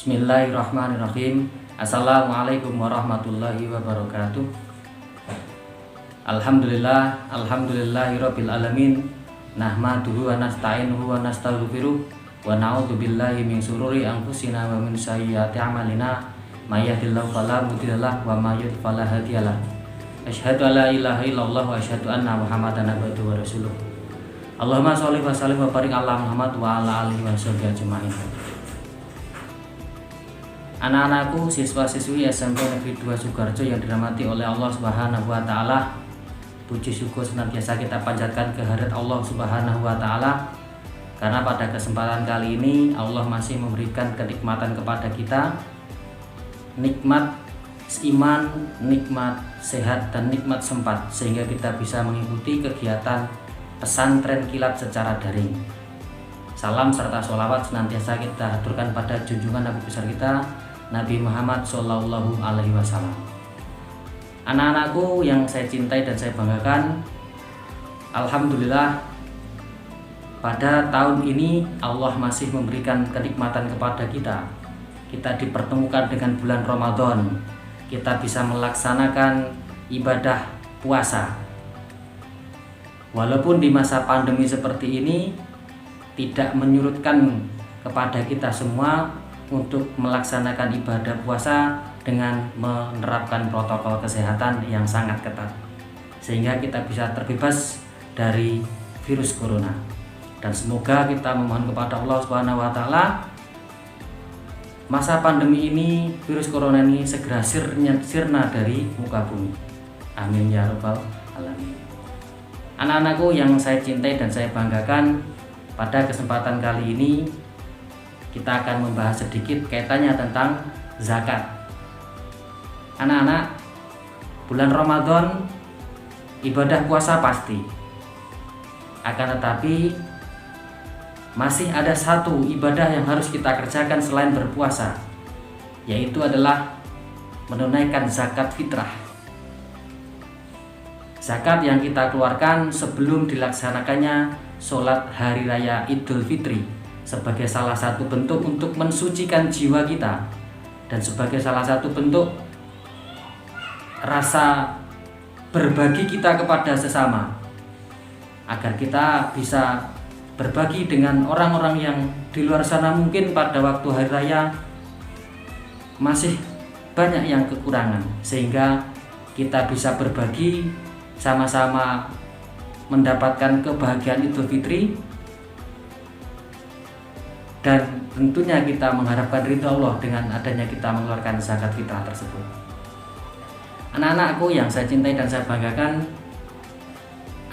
Bismillahirrahmanirrahim. Assalamualaikum warahmatullahi wabarakatuh. Alhamdulillahirabbil alamin. Nahmaduhu wa nasta'inuhu wa nastaghfiruh wa na'udzu billahi min syururi anfusina wa min sayyiati a'malina. May yahdihillahu fala mudhillalah wa may yudhlil fala hadiyalah. Asyhadu an la ilaha illallah wa asyhadu anna Muhammadan abduhu wa rasuluh. Allahumma sholli wa sallim wa barik ala Muhammad wa ala alihi wa sahbihi ajmain. Anak-anakku, siswa-siswi SMP Negeri 2 Sukoharjo yang dirahmati oleh Allah Subhanahu wa taala. Puji syukur senantiasa kita panjatkan kehadirat Allah Subhanahu wa taala karena pada kesempatan kali ini Allah masih memberikan kenikmatan kepada kita, nikmat iman, nikmat sehat, dan nikmat sempat, sehingga kita bisa mengikuti kegiatan pesantren kilat secara daring. Salam serta sholawat senantiasa kita haturkan pada junjungan Nabi besar kita, Nabi Muhammad Shallallahu Alaihi Wasallam. Anak-anakku yang saya cintai dan saya banggakan, alhamdulillah pada tahun ini Allah masih memberikan kenikmatan kepada kita. Kita dipertemukan dengan bulan Ramadan. Kita bisa melaksanakan ibadah puasa. Walaupun di masa pandemi seperti ini tidak menyurutkan kepada kita semua untuk melaksanakan ibadah puasa dengan menerapkan protokol kesehatan yang sangat ketat, sehingga kita bisa terbebas dari virus corona. Dan semoga kita memohon kepada Allah Subhanahu wa taala masa pandemi ini, virus corona ini segera sirna dari muka bumi. Amin ya rabbal alamin. Anak-anakku yang saya cintai dan saya banggakan, pada kesempatan kali ini kita akan membahas sedikit kaitannya tentang zakat. Anak-anak, bulan Ramadan ibadah puasa pasti. Akan tetapi masih ada satu ibadah yang harus kita kerjakan selain berpuasa, yaitu adalah menunaikan zakat fitrah. Zakat yang kita keluarkan sebelum dilaksanakannya sholat hari raya Idul Fitri, sebagai salah satu bentuk untuk mensucikan jiwa kita dan sebagai salah satu bentuk rasa berbagi kita kepada sesama, agar kita bisa berbagi dengan orang-orang yang di luar sana mungkin pada waktu hari raya masih banyak yang kekurangan, sehingga kita bisa berbagi sama-sama mendapatkan kebahagiaan Idul Fitri, dan tentunya kita mengharapkan ridho Allah dengan adanya kita mengeluarkan zakat fitrah tersebut. Anak-anakku yang saya cintai dan saya banggakan,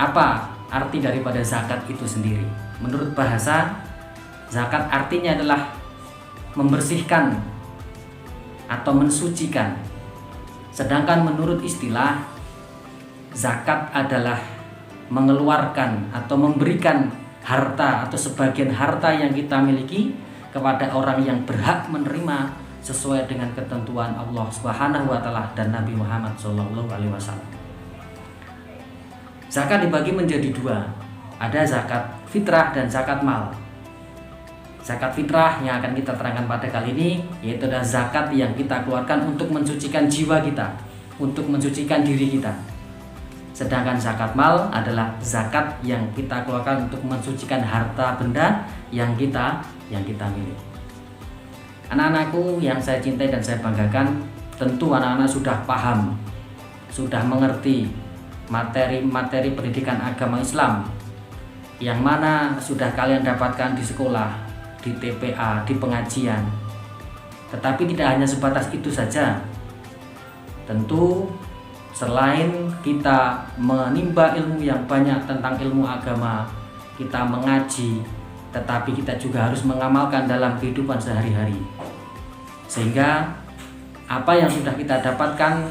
apa arti daripada zakat itu sendiri? Menurut bahasa, zakat artinya adalah membersihkan atau mensucikan. Sedangkan menurut istilah, zakat adalah mengeluarkan atau memberikan harta atau sebagian harta yang kita miliki kepada orang yang berhak menerima sesuai dengan ketentuan Allah Subhanahu wa taala dan Nabi Muhammad Shallallahu alaihi wasallam. Zakat dibagi menjadi dua. Ada zakat fitrah dan zakat mal. Zakat fitrah yang akan kita terangkan pada kali ini yaitu adalah zakat yang kita keluarkan untuk mensucikan jiwa kita, untuk mensucikan diri kita. Sedangkan zakat mal adalah zakat yang kita keluarkan untuk mensucikan harta benda yang kita miliki. Anak-anakku yang saya cintai dan saya banggakan, tentu anak-anak sudah paham, sudah mengerti materi-materi pendidikan agama Islam yang mana sudah kalian dapatkan di sekolah, di TPA, di pengajian. Tetapi tidak hanya sebatas itu saja. Tentu selain kita menimba ilmu yang banyak tentang ilmu agama, kita mengaji, tetapi kita juga harus mengamalkan dalam kehidupan sehari-hari. Sehingga apa yang sudah kita dapatkan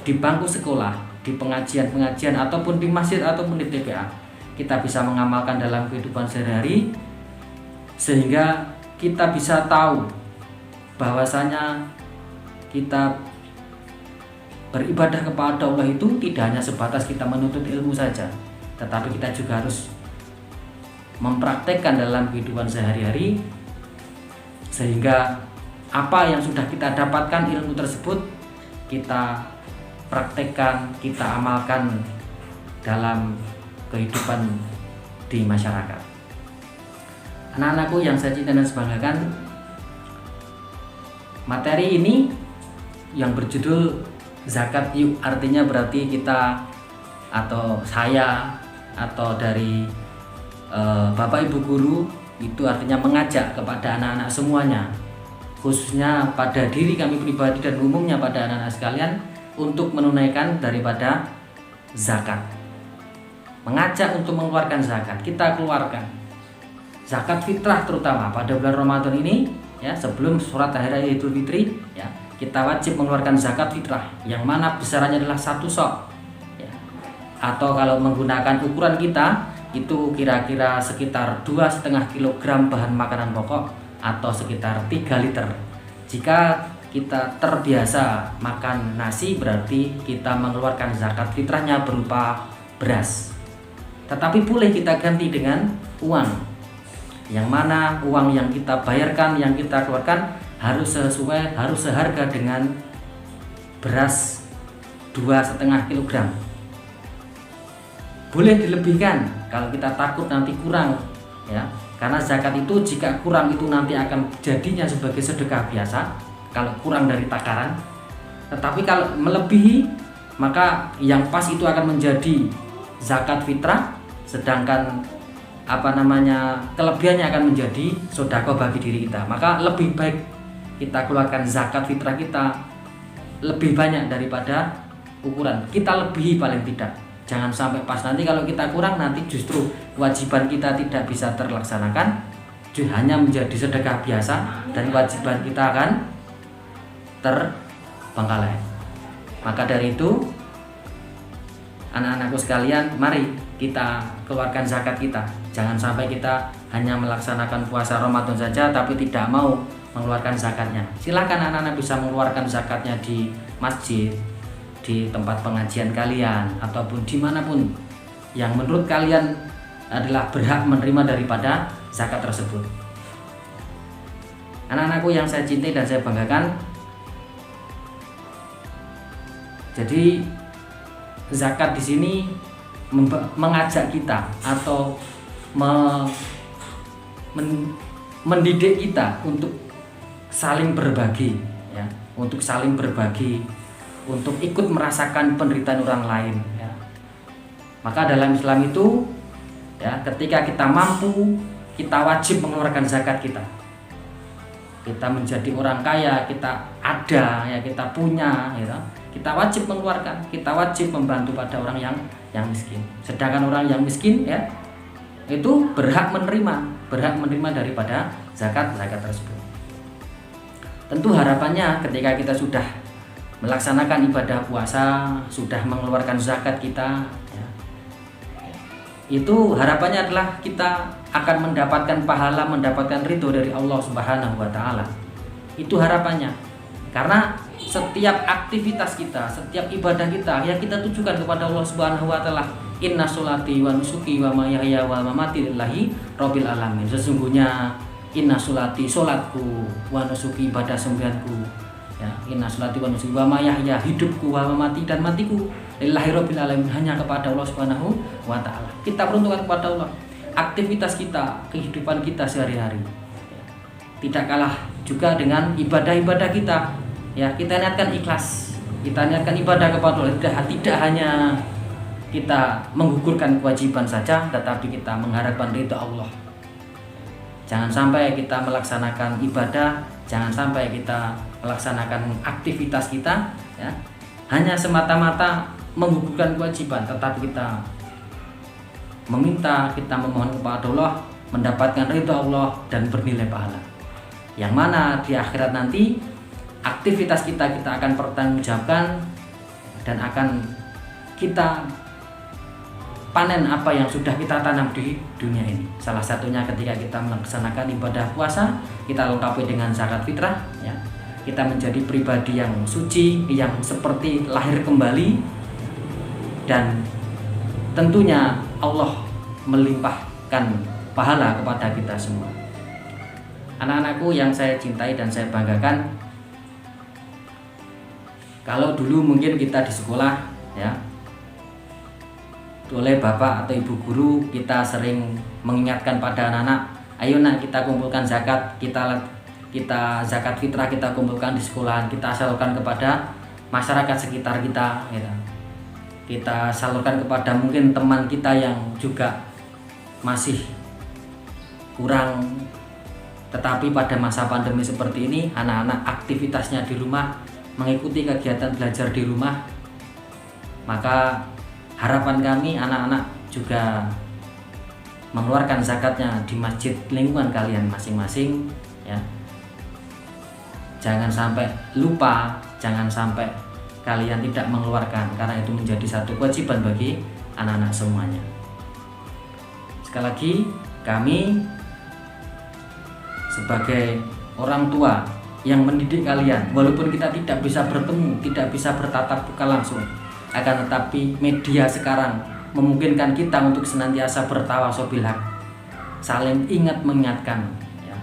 di bangku sekolah, di pengajian-pengajian ataupun di masjid ataupun di TPA, kita bisa mengamalkan dalam kehidupan sehari-hari, sehingga kita bisa tahu bahwasanya kita beribadah kepada Allah itu tidak hanya sebatas kita menuntut ilmu saja, tetapi kita juga harus mempraktekkan dalam kehidupan sehari-hari, sehingga apa yang sudah kita dapatkan ilmu tersebut kita praktekkan, kita amalkan dalam kehidupan di masyarakat. Anak-anakku yang saya cintai dan sebanggakan, materi ini yang berjudul zakat yuk, artinya berarti kita atau saya atau dari Bapak Ibu guru itu artinya mengajak kepada anak-anak semuanya, khususnya pada diri kami pribadi dan umumnya pada anak-anak sekalian untuk menunaikan daripada zakat. Mengajak untuk mengeluarkan zakat, kita keluarkan zakat fitrah terutama pada bulan Ramadan ini ya, sebelum surat Hari Raya Idul Fitri ya, kita wajib mengeluarkan zakat fitrah yang mana besarannya adalah 1 sok ya. Atau kalau menggunakan ukuran kita itu kira-kira sekitar 2,5 kg bahan makanan pokok atau sekitar 3 liter. Jika kita terbiasa makan nasi berarti kita mengeluarkan zakat fitrahnya berupa beras. Tetapi boleh kita ganti dengan uang, yang mana uang yang kita bayarkan, yang kita keluarkan harus sesuai, harus seharga dengan beras 2,5 kg. Boleh dilebihkan kalau kita takut nanti kurang ya, karena zakat itu jika kurang itu nanti akan jadinya sebagai sedekah biasa kalau kurang dari takaran. Tetapi kalau melebihi maka yang pas itu akan menjadi zakat fitrah, sedangkan kelebihannya akan menjadi sedekah bagi diri kita. Maka lebih baik kita keluarkan zakat fitrah kita lebih banyak daripada ukuran. Kita lebihi paling tidak. Jangan sampai pas nanti kalau kita kurang nanti justru kewajiban kita tidak bisa terlaksanakan, hanya menjadi sedekah biasa dan kewajiban kita akan terbengkalai. Maka dari itu anak-anakku sekalian, mari kita keluarkan zakat kita. Jangan sampai kita hanya melaksanakan puasa Ramadan saja tapi tidak mau mengeluarkan zakatnya. Silakan anak-anak bisa mengeluarkan zakatnya di masjid, di tempat pengajian kalian, ataupun dimanapun yang menurut kalian adalah berhak menerima daripada zakat tersebut. Anak-anakku yang saya cintai dan saya banggakan, jadi zakat di sini mengajak kita atau mendidik kita untuk saling berbagi ya, untuk saling berbagi, untuk ikut merasakan penderitaan orang lain ya. Maka dalam Islam itu ya, ketika kita mampu kita wajib mengeluarkan zakat kita. Kita menjadi orang kaya, kita ada ya, kita punya ya, kita wajib mengeluarkan, kita wajib membantu pada orang yang miskin. Sedangkan orang yang miskin ya itu berhak menerima daripada zakat tersebut. Tentu harapannya ketika kita sudah melaksanakan ibadah puasa, sudah mengeluarkan zakat kita ya, itu harapannya adalah kita akan mendapatkan pahala, mendapatkan ridho dari Allah Subhanahu wa Ta'ala. Itu harapannya, karena setiap aktivitas kita, setiap ibadah kita ya kita tujukan kepada Allah Subhanahu wa Ta'ala. Inna sholati wa nusuki wa mahyaya wa mamati lillahi rabbil alamin. Sesungguhnya inna sholati, sholatku, wa nusuki, ibadah sembahanku ya, inna sholati wa nusuki wa mahyaya, hidupku, wa mamati, dan matiku lillahi rabbil alamin, hanya kepada Allah Subhanahu wa Ta'ala. Kita peruntukkan kepada Allah aktivitas kita, kehidupan kita sehari-hari. Tidak kalah juga dengan ibadah-ibadah kita ya, kita niatkan ikhlas, kita niatkan ibadah kepada Allah, tidak hanya kita menggugurkan kewajiban saja, tetapi kita mengharapkan ridha Allah. Jangan sampai kita melaksanakan ibadah, jangan sampai kita melaksanakan aktivitas kita ya, hanya semata-mata menggugurkan kewajiban, tetapi kita meminta, kita memohon kepada Allah mendapatkan ridha Allah dan bernilai pahala. Yang mana di akhirat nanti aktivitas kita akan pertanggungjawabkan dan akan kita panen apa yang sudah kita tanam di dunia ini. Salah satunya ketika kita melaksanakan ibadah puasa, kita lengkapi dengan zakat fitrah ya. Kita menjadi pribadi yang suci, yang seperti lahir kembali, dan tentunya Allah melimpahkan pahala kepada kita semua. Anak-anakku yang saya cintai dan saya banggakan, kalau dulu mungkin kita di sekolah ya, oleh bapak atau ibu guru kita sering mengingatkan pada anak-anak, ayo nak kita kumpulkan zakat, kita zakat fitrah kita kumpulkan di sekolahan, kita salurkan kepada masyarakat sekitar kita gitu. Kita salurkan kepada mungkin teman kita yang juga masih kurang. Tetapi pada masa pandemi seperti ini, anak-anak aktivitasnya di rumah, mengikuti kegiatan belajar di rumah, maka harapan kami anak-anak juga mengeluarkan zakatnya di masjid lingkungan kalian masing-masing ya. Jangan sampai lupa, jangan sampai kalian tidak mengeluarkan, karena itu menjadi satu kewajiban bagi anak-anak semuanya. Sekali lagi, kami sebagai orang tua yang mendidik kalian, walaupun kita tidak bisa bertemu, tidak bisa bertatap muka langsung, akan tetapi media sekarang memungkinkan kita untuk senantiasa bertawasul bil haq, saling ingat mengingatkan ya.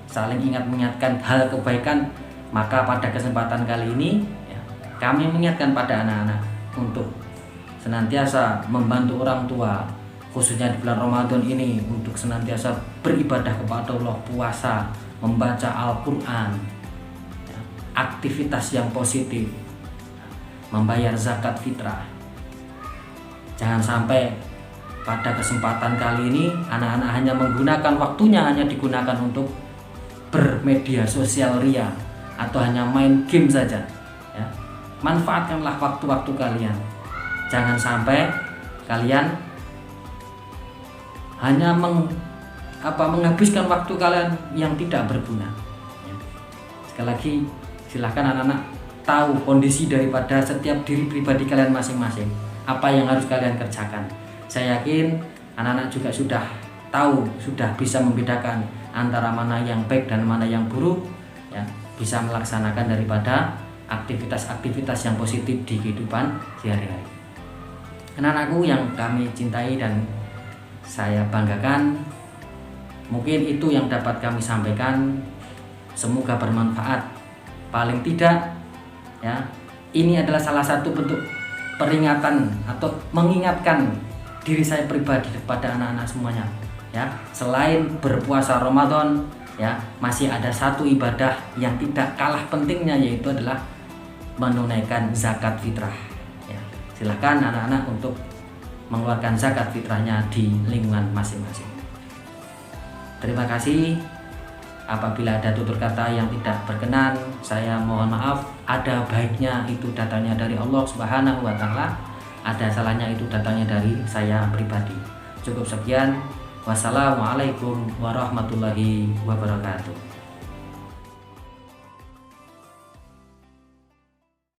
Saling ingat mengingatkan hal kebaikan. Maka pada kesempatan kali ini ya, kami mengingatkan pada anak-anak untuk senantiasa membantu orang tua, khususnya di bulan Ramadan ini, untuk senantiasa beribadah kepada Allah, puasa, membaca Al-Quran ya, aktivitas yang positif, membayar zakat fitrah. Jangan sampai pada kesempatan kali ini anak-anak hanya menggunakan waktunya, hanya digunakan untuk bermedia sosial ria atau hanya main game saja ya. Manfaatkanlah waktu-waktu kalian. Jangan sampai kalian hanya menghabiskan waktu kalian yang tidak berguna ya. Sekali lagi, silahkan anak-anak tahu kondisi daripada setiap diri pribadi kalian masing-masing, apa yang harus kalian kerjakan. Saya yakin anak-anak juga sudah tahu, sudah bisa membedakan antara mana yang baik dan mana yang buruk ya, bisa melaksanakan daripada aktivitas-aktivitas yang positif di kehidupan sehari-hari. Anak-anakku yang kami cintai dan saya banggakan, mungkin itu yang dapat kami sampaikan. Semoga bermanfaat. Paling tidak ya, ini adalah salah satu bentuk peringatan atau mengingatkan diri saya pribadi kepada anak-anak semuanya ya. Selain berpuasa Ramadan ya, masih ada satu ibadah yang tidak kalah pentingnya, yaitu adalah menunaikan zakat fitrah ya. Silakan anak-anak untuk mengeluarkan zakat fitrahnya di lingkungan masing-masing. Terima kasih. Apabila ada tutur kata yang tidak berkenan, saya mohon maaf. Ada baiknya itu datangnya dari Allah Subhanahu wa Ta'ala, ada salahnya itu datangnya dari saya pribadi. Cukup sekian. Wassalamualaikum warahmatullahi wabarakatuh.